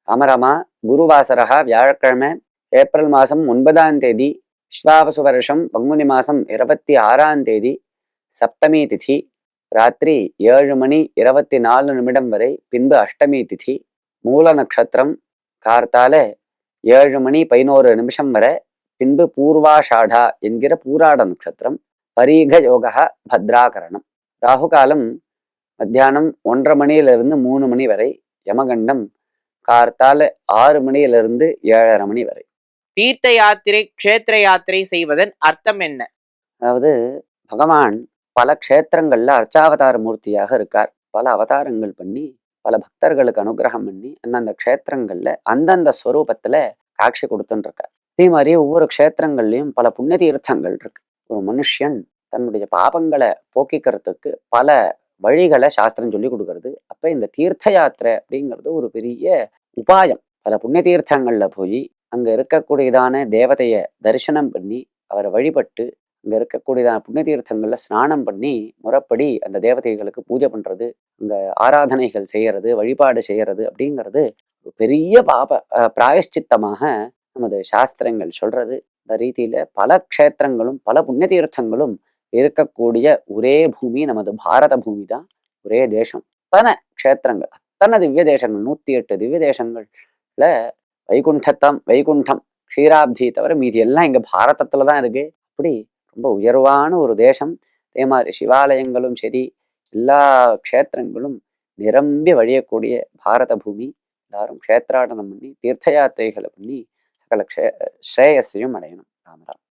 ராமராமா. குருவாசரா வியாழக்கிழமை ஏப்ரல் மாதம் 9ஆம் தேதி விஸ்வாவசு வருஷம் பங்குனி மாதம் 26ஆம் தேதி சப்தமி திதி ராத்திரி 7:24 வரை, பின்பு அஷ்டமி திதி. மூல நட்சத்திரம் கார்த்தால 7:11 வரை, பின்பு பூர்வாஷாடா என்கிற பூராட நட்சத்திரம். பரீக யோகா பத்ராகரணம். ராகுகாலம் மத்தியானம் 1:30 3 மணி வரை. யமகண்டம் கார்த்தால 6 மணியிலிருந்து 7:30 வரை. தீர்த்த யாத்திரை க்ஷேத்திர யாத்திரை செய்வதன் அர்த்தம் என்ன? அதாவது பகவான் பல க்ஷேத்திரங்கள்ல அர்ச்சாவதார மூர்த்தியாக இருக்கார். பல அவதாரங்கள் பண்ணி பல பக்தர்களுக்கு அனுகிரகம் பண்ணி அந்தந்த க்ஷேத்திரங்கள்ல அந்தந்த ஸ்வரூபத்துல காட்சி கொடுத்துன்னு இருக்கார். அதே மாதிரி ஒவ்வொரு க்ஷேத்திரங்கள்லயும் பல புண்ணிய தீர்த்தங்கள் இருக்கு. ஒரு மனுஷன் தன்னுடைய பாபங்களை போக்கிக்கிறதுக்கு பல வழிகளை சாஸ்திரம் சொல்லி கொடுக்கறது. அப்ப இந்த தீர்த்த யாத்திரை அப்படிங்கிறது ஒரு பெரிய உபாயம். பல புண்ணிய தீர்த்தங்கள்ல போய் அங்க இருக்கக்கூடியதான தேவதைய தரிசனம் பண்ணி அவரை வழிபட்டு அங்க இருக்கக்கூடியதான புண்ணிய தீர்த்தங்கள்ல ஸ்நானம் பண்ணி முறைப்படி அந்த தேவதைகளுக்கு பூஜை பண்றது, அங்க ஆராதனைகள் செய்யறது, வழிபாடு செய்யறது அப்படிங்கிறது ஒரு பெரிய பிராயஷ்சித்தமாக நமது சாஸ்திரங்கள் சொல்றது. இந்த ரீதியில பல க்ஷேத்திரங்களும் பல புண்ணிய தீர்த்தங்களும் இருக்கக்கூடிய ஒரே பூமி நமது பாரத பூமி தான். ஒரே தேசம். அத்தனை க்ஷேத்திரங்கள், அத்தனை திவ்ய தேசங்கள், 108 திவ்ய தேசங்கள்ல வைகுண்டம் க்ஷீராப்தி தவிர மீதி எல்லாம் இங்க பாரதத்துல தான் இருக்கு. அப்படி ரொம்ப உயர்வான ஒரு தேசம். அதே மாதிரி சிவாலயங்களும் சரி, எல்லா க்ஷேத்திரங்களும் நிரம்பி வழியக்கூடிய பாரத பூமி. எல்லாரும் க்ஷேத்ராடனம் பண்ணி தீர்த்த யாத்திரைகளை பண்ணி சகல ஸ்ரேயஸையும் அடையணும். ராமராம்.